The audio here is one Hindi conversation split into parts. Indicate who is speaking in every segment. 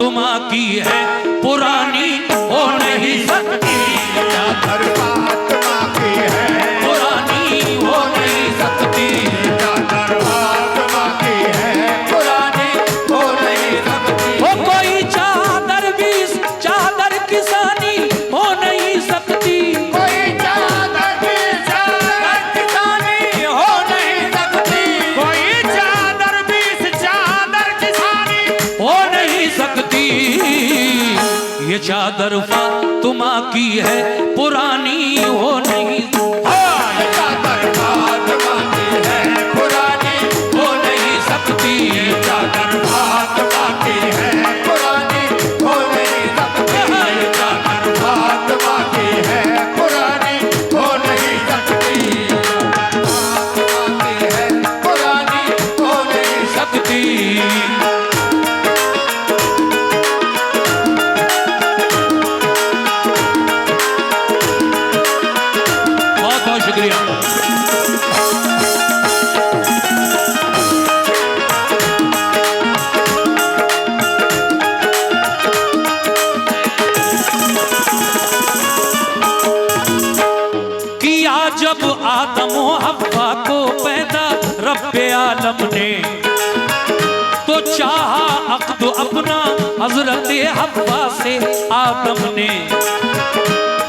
Speaker 1: तुमा की है पुरानी हो नहीं सकती,
Speaker 2: चादर फातिमा की है
Speaker 1: पुरानी हो नहीं सकती,
Speaker 2: चादर फातिमा की है
Speaker 1: पुरानी हो नहीं सकती। वो कोई चादर भी चादर किसानी हो नहीं सकती,
Speaker 2: कोई चादर भी चादर
Speaker 1: किसानी हो नहीं सकती,
Speaker 2: कोई चादर भी चादर किसानी
Speaker 1: हो नहीं सकती। ये चादर फातिमा की है पुरानी हो नहीं,
Speaker 2: चादर फातिमा की है पुरानी
Speaker 1: हो नहीं सकती,
Speaker 2: चादर फातिमा की है पुरानी हो नहीं सकती चादर फातिमा की है पुरानी हो नहीं सकती फातिमा की है पुरानी हो नहीं
Speaker 1: सकती। बहुत बहुत शुक्रिया। किया जब आदम व हव्वा को पैदा रब्बे आलम ने, तो चाहा अक़्द अपना हज़रत हव्वा से आदम ने।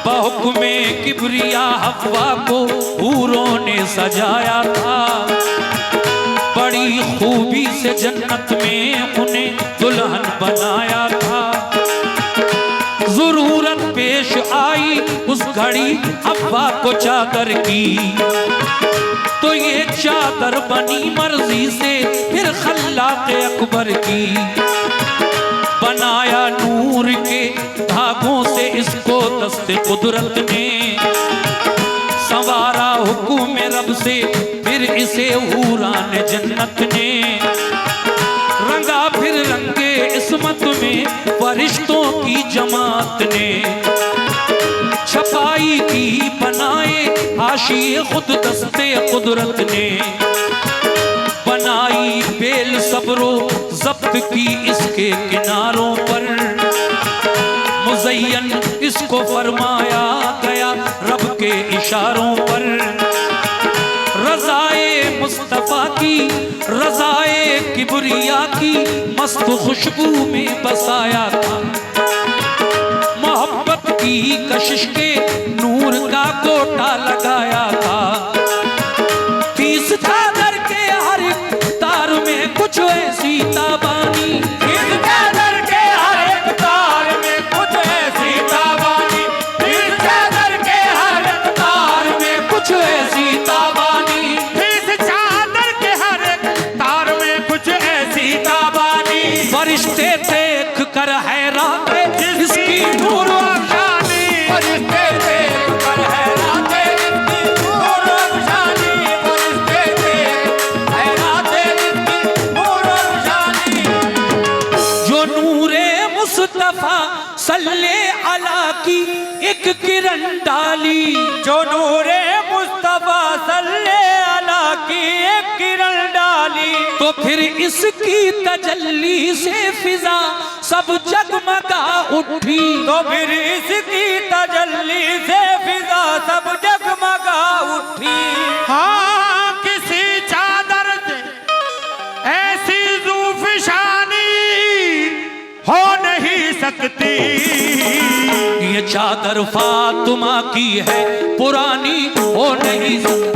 Speaker 1: बहुक्मे किब्रिया हव्वा को हूरों ने सजाया था, बड़ी खूबी से जन्नत में उन्हें दुल्हन बनाया था। ज़रूरत पेश आई उस घड़ी हव्वा को चादर की, तो ये चादर बनी मर्जी से फिर खल्लाक़ अकबर की। बनाया नूर के धागों से इसको दस्ते कुदरत ने, संवारा हुक्म रब से फिर इसे हूरान जन्नत ने। रंगा फिर रंगे इस्मत में फरिश्तों की जमात ने, छपाई की बनाए हाशिए खुद दस्ते कुदरत ने। बनाई बेल सब्रो जब्त की इसके किनारों पर, मुज़य्यन इसको फरमाया गया रब के इशारों पर। रज़ाए मुस्तफ़ा की रज़ाए किबरिया की मस्त खुशबू में बसाया था। मोहब्बत की कशिश के नूर का कोटा लगाया था। 30 चादर के हर एक तार में कुछ ऐसी ताबानी,
Speaker 2: 30 चादर के हर एक तार में कुछ ऐसी ताबानी 30 चादर के हर एक
Speaker 1: तार में कुछ ऐसी ताबानी।
Speaker 2: 30 चादर के हर एक तार में कुछ ऐसी ताबानी
Speaker 1: फरिश्ते देख कर हैरान थे इसकी नूर
Speaker 2: अफ़शानी फरिश्ते देख कर हैरान थे इसकी नूर अफ़शानी फरिश्ते देख हैरान थे इसकी नूर अफ़शानी।
Speaker 1: जो नूरे मुस्तफा सल्ले अला की एक किरण डाली,
Speaker 2: जो नूरे मुस्तफा सल्ले अला की एक किरण डाली,
Speaker 1: तो फिर इसकी तजल्ली से फिजा सब जगमगा उठी।
Speaker 2: तो फिर इसकी तजल्ली से फिजा सब जगमगा उठी। हाँ किसी चादर से ऐसी ज़ूफ़शानी हो नहीं सकती।
Speaker 1: ये चादर फातिमा की है पुरानी हो नहीं सकती,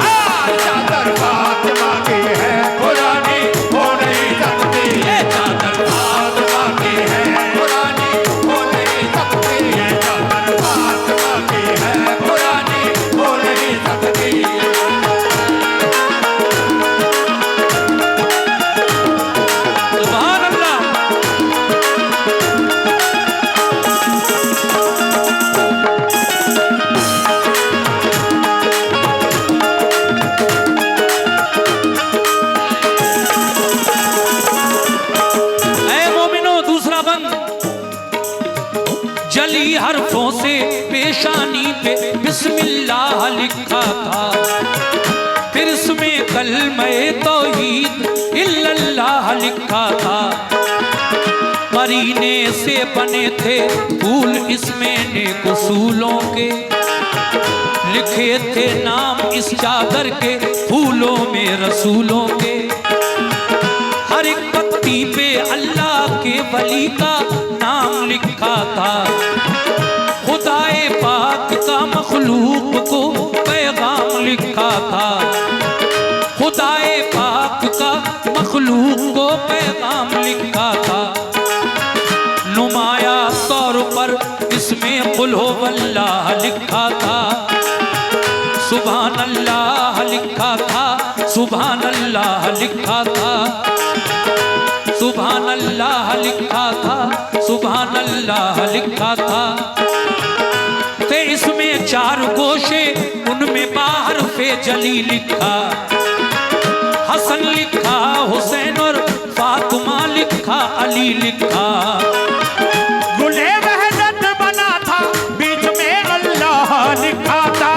Speaker 2: चादर फातिमा की है पुरानी हो नहीं सकती।
Speaker 1: ये चादर
Speaker 2: फातिमा की है पुरानी हो नहीं सकती। ये चादर फातिमा की है पुरानी हो नहीं सकती।
Speaker 1: सुभान अल्लाह। जली हरफों से पेशानी पे बिस्मिल्लाह लिखा था, फिर इसमें कलमे तौहीद इल्लल्लाह लिखा था। करीने से बने थे फूल इसमें नेक उसूलों के, लिखे थे नाम इस चादर के फूलों में रसूलों के। हर एक पत्ती पे अल्लाह के वली का नाम लिखा था, खुदाए पाक का मखलूक को पैगाम लिखा था, खुदाए पाक का मखलूक को पैगाम लिखा था। नुमाया तौर पर इसमें कुल हो वल्लाह लिखा था, सुभान अल्लाह लिखा था, सुभान अल्लाह लिखा था, सुभान अल्लाह लिखा था, सुभान अल्लाह लिखा था। ते इसमें 4 गोशे उनमें बाहर फे जली लिखा, हसन लिखा, हुसैन और फातिमा लिखा, अली लिखा।
Speaker 2: गुले वहदत बना था बीच में अल्लाह लिखा था,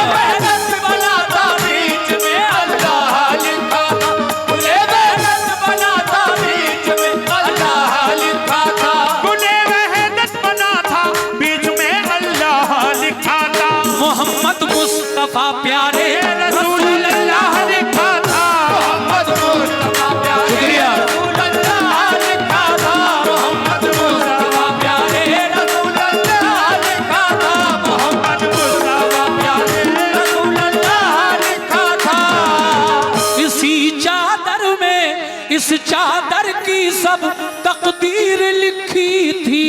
Speaker 2: वहदत बना था बीच में अल्लाह लिखा था, गुले वहदत बना था बीच में अल्लाह लिखा था, गुले वहदत बना था बीच में अल्लाह लिखा था।
Speaker 1: मोहम्मद मुस्तफा प्यारे
Speaker 2: रसूल अल्लाह लिखा था, मोहम्मद मुस्तफा प्यारे
Speaker 1: शुक्रिया।
Speaker 2: रसूल अल्लाह लिखा था, मोहम्मद मुस्तफा प्यारे रसूल अल्लाह लिखा था, मोहम्मद मुस्तफा प्यारे रसूल अल्लाह लिखा था।
Speaker 1: इसी चादर में, इस चादर की सब तकदीर लिखी थी,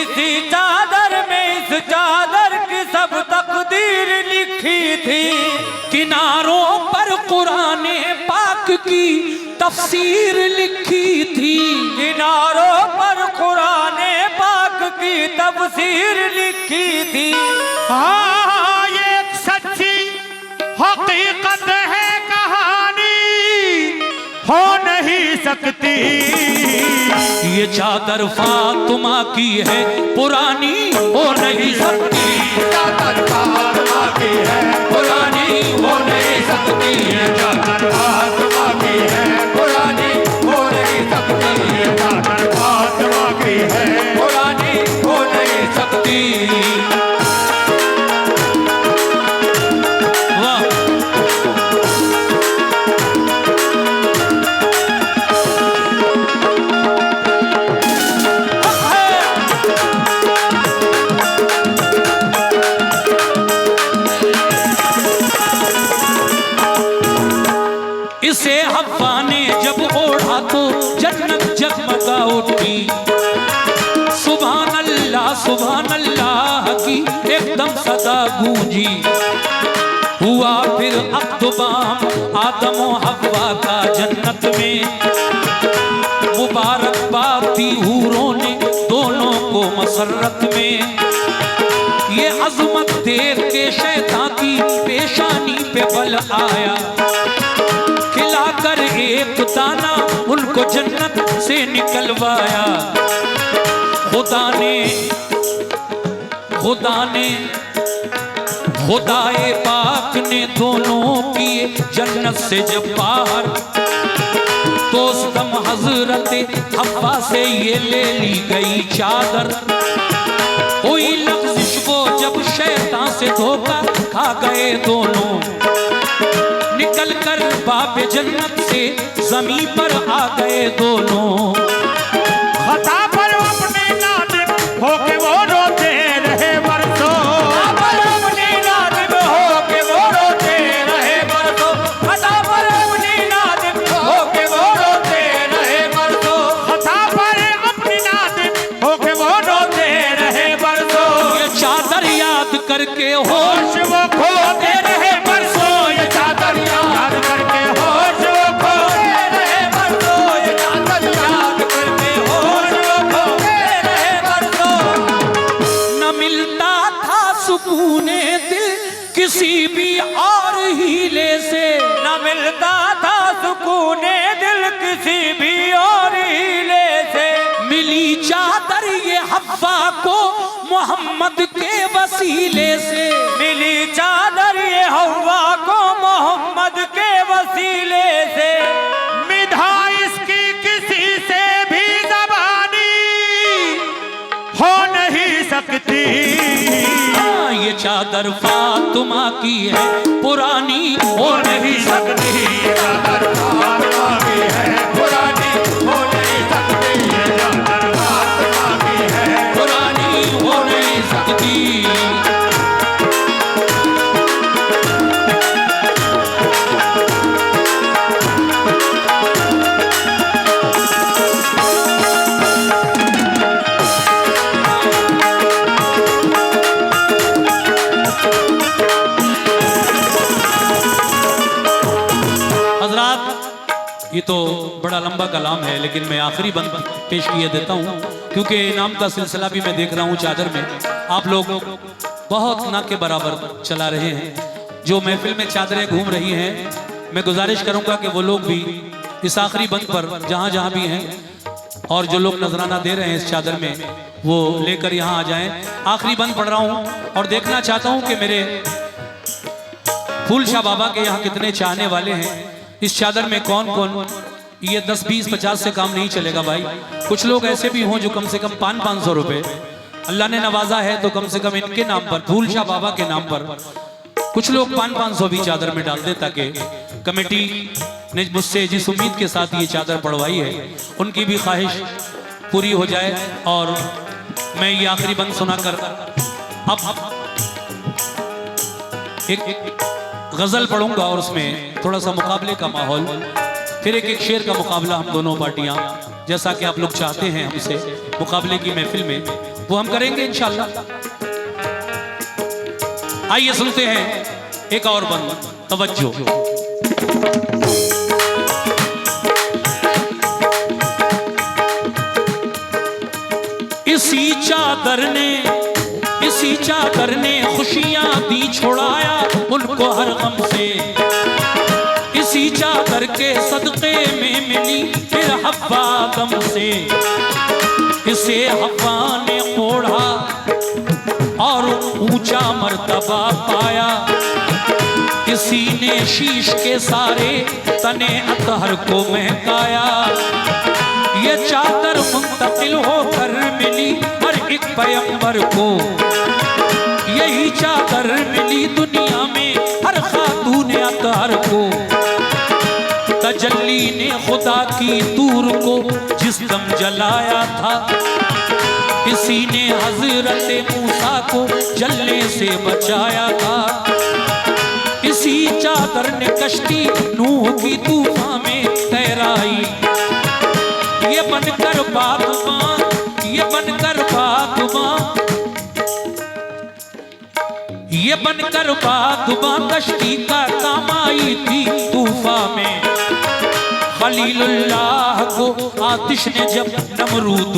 Speaker 2: इसी चादर में, इस चादर की सब तकदीर लिखी थी,
Speaker 1: किनारों पर कुराने पाक की तफसीर लिखी थी,
Speaker 2: किनारों पर कुराने पाक की तफसीर लिखी थी। हाँ, ये एक सच्ची हकीकत है, कहानी हो नहीं सकती।
Speaker 1: ये चादर फातिमा की है, पुरानी हो नहीं सकती,
Speaker 2: चादर फातिमा की है,
Speaker 1: पुरानी हो नहीं सकती,
Speaker 2: चादर फातिमा की है, पुरानी हो नहीं सकती, चादर फातिमा की है, पुरानी हो नहीं सकती।
Speaker 1: वाह। इसे हव्वा ने जब ओढ़ा तो जन्नत जगमगा उठी, सुभान अल्लाह की एकदम सदा गूंजी। हुआ फिर अक़्दबाम आदम और हव्वा का जन्नत में, मुबारकबाद दी हूरों ने दोनों को मसरत में। ये अज़मत देख के शैतान की पेशानी पे बल आया, खिलाकर एक दाना उनको जन्नत से निकलवाया। खुदाए पाक ने दोनों किए जन्नत से जब बाहर, तो उस दम हजरत हव्वा से ये ले ली गई चादर। हुई लग़्ज़िश वो जब शैतान से धोखा खा गए दोनों, निकल कर बाब जन्नत से जमीन पर आ गए दोनों।
Speaker 2: खता पर अपने नादिम होके वो रोते रहे बरसों, पर अपने नादिम होके वो रोते रहे बरसों, खता पर अपने नादिम होके वो रोते रहे बरसों, खता पर अपने नादिम होके वो रोते रहे बरसों।
Speaker 1: ये चादर याद करके
Speaker 2: होश वो खोते रहे बरसों, ये चादर याद करके होश वो खोते रहे बरसों, ये चादर याद करके होश वो खोते रहे बरसों।
Speaker 1: न मिलता था सुकूने दिल किसी भी और हीले से,
Speaker 2: न मिलता था सुकूने दिल किसी भी और हीले से।
Speaker 1: मिली चादर ये हव्वा को मोहम्मद के वसीले से,
Speaker 2: मिली चादर ये हव्वा को मोहम्मद के वसीले से। मिधा इसकी किसी से भी ज़बानी सकती।
Speaker 1: ये चादर फातिमा की है पुरानी हो नहीं सकती।
Speaker 2: ये चादर फातिमा की है पुरानी हो नहीं सकती। ये चादर फातिमा की है
Speaker 1: पुरानी हो नहीं सकती। ये तो बड़ा लंबा कलाम है, लेकिन मैं आखिरी बंद पेश किए देता हूँ, क्योंकि इनाम का सिलसिला भी मैं देख रहा हूँ चादर में आप लोग बहुत ना के बराबर चला रहे हैं। जो महफिल में चादरें घूम रही हैं, मैं गुजारिश करूँगा कि वो लोग भी इस आखिरी बंद पर जहाँ जहाँ भी हैं और जो लोग नजराना दे रहे हैं इस चादर में, वो लेकर यहाँ आ जाएं। आखिरी बंद पढ़ रहा हूँ और देखना चाहता हूँ कि मेरे फूल शाह बाबा के यहाँ कितने चाहने वाले हैं। इस चादर में कौन कौन, ये 10, 20, 50 से काम नहीं चलेगा भाई। कुछ लोग ऐसे भी हों जो कम से कम 500-500 रुपए अल्लाह ने नवाजा है, तो कम से कम इनके नाम पर, फूल शाह बाबा के नाम पर कुछ लोग 500-500 भी चादर में डाल दे, ताकि कमेटी ने मुझसे जिस उम्मीद के साथ ये चादर पढ़वाई है उनकी भी ख्वाहिश पूरी हो जाए। और मैं ये आखिरी बंद सुनाकर अब एक गजल पढ़ूंगा और उसमें थोड़ा सा मुकाबले का माहौल, फिर एक शेर का मुकाबला हम दोनों पार्टियां, जैसा कि आप लोग चाहते हैं हमसे मुकाबले की महफिल में, वो हम करेंगे इंशाल्लाह। आइए सुनते हैं एक और बंद, तवज्जो। इसी चादर ने खुशियां दी छुड़ाया उनको हर गम से। इसी चादर के सदक़े में मिली फिर हव्वा दम से। इसे हव्वा ने ओढ़ा और ऊंचा मर्तबा पाया। इसी ने शीश के सारे तने अतहर को महकाया। ये चादर मुंतकिल होकर मिली हर एक पैगंबर को। यही चादर मिली दुनिया में हर खातून अतहर को। तजल्ली ने खुदा की दूर को जिस दम जलाया था। इसी ने हजरत मूसा को जलने से बचाया था। इसी चादर ने कश्ती नूह की तूफान में तैराई। ये बनकर बागबान, ये बनकर बागबान, ये बनकर बागबान कश्ती का काम आई थी तूफान में। खलीलुल्लाह को आतिश ने जब नमरूद,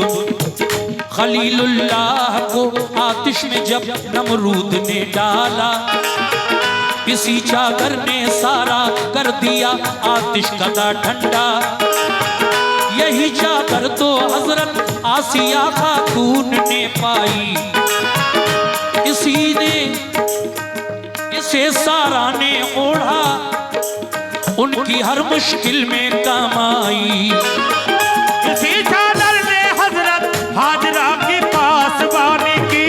Speaker 1: खलीलुल्लाह को आतिश में जब नमरूद ने डाला। इसी चादर ने सारा कर दिया आतिश का ठंडा। यही चादर तो हजरत आसिया खातून ने पाई। इसी ने, इसे सारा ने ओढ़ा, उनकी हर मुश्किल में काम आई।
Speaker 2: इसी चादर ने हजरत हाजरा की पासबानी की।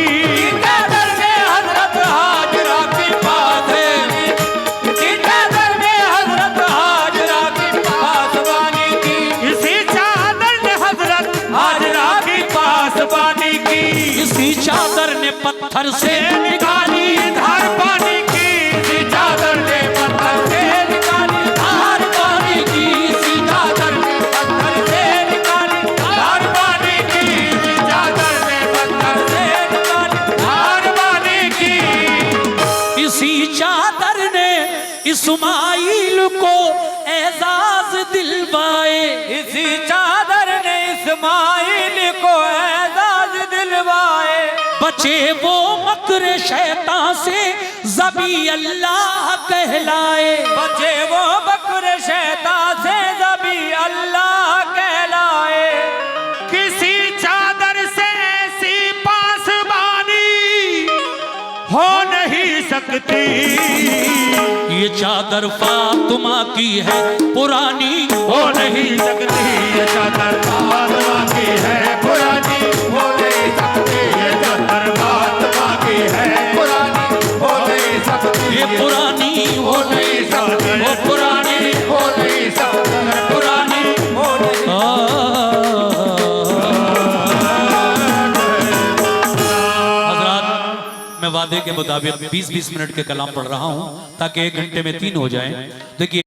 Speaker 2: चादर ने हजरत हाजरा की पासबानी की। इसी चादर ने हजरत हाजरा की पासबानी की। इसी चादर ने हजरत हाजरा की पासबानी की।
Speaker 1: इसी चादर ने पत्थर से
Speaker 2: निकाली धार पानी की। इसी चादर ने पत्थर से निकाली धार पानी की। इसी चादर ने पत्थर से निकाली धार पानी की। इसी चादर ने पत्थर से निकाली धार पानी की।
Speaker 1: इसी चादर ने इस्माइल को एजाज दिलवाए।
Speaker 2: इसी चादर ने इस्माइल को एजाज दिलवाए।
Speaker 1: बचे वो मकर शैतान से ज़बी अल्लाह कहलाए।
Speaker 2: बचे वो मकर शैतान से ज़बी अल्लाह कहलाए। किसी चादर से ऐसी पासबानी हो नहीं सकती।
Speaker 1: ये चादर फातिमा की है पुरानी
Speaker 2: हो नहीं सकती। ये चादर फातिमा की है पुरानी हो नहीं सकती। ये चादर पुरानी हो नहीं सकती, पुरानी हो नहीं।
Speaker 1: हज़रात, मैं वादे के मुताबिक 20-20 मिनट के कलाम पढ़ रहा हूँ ताकि 1 घंटे में 3 हो जाएं। देखिए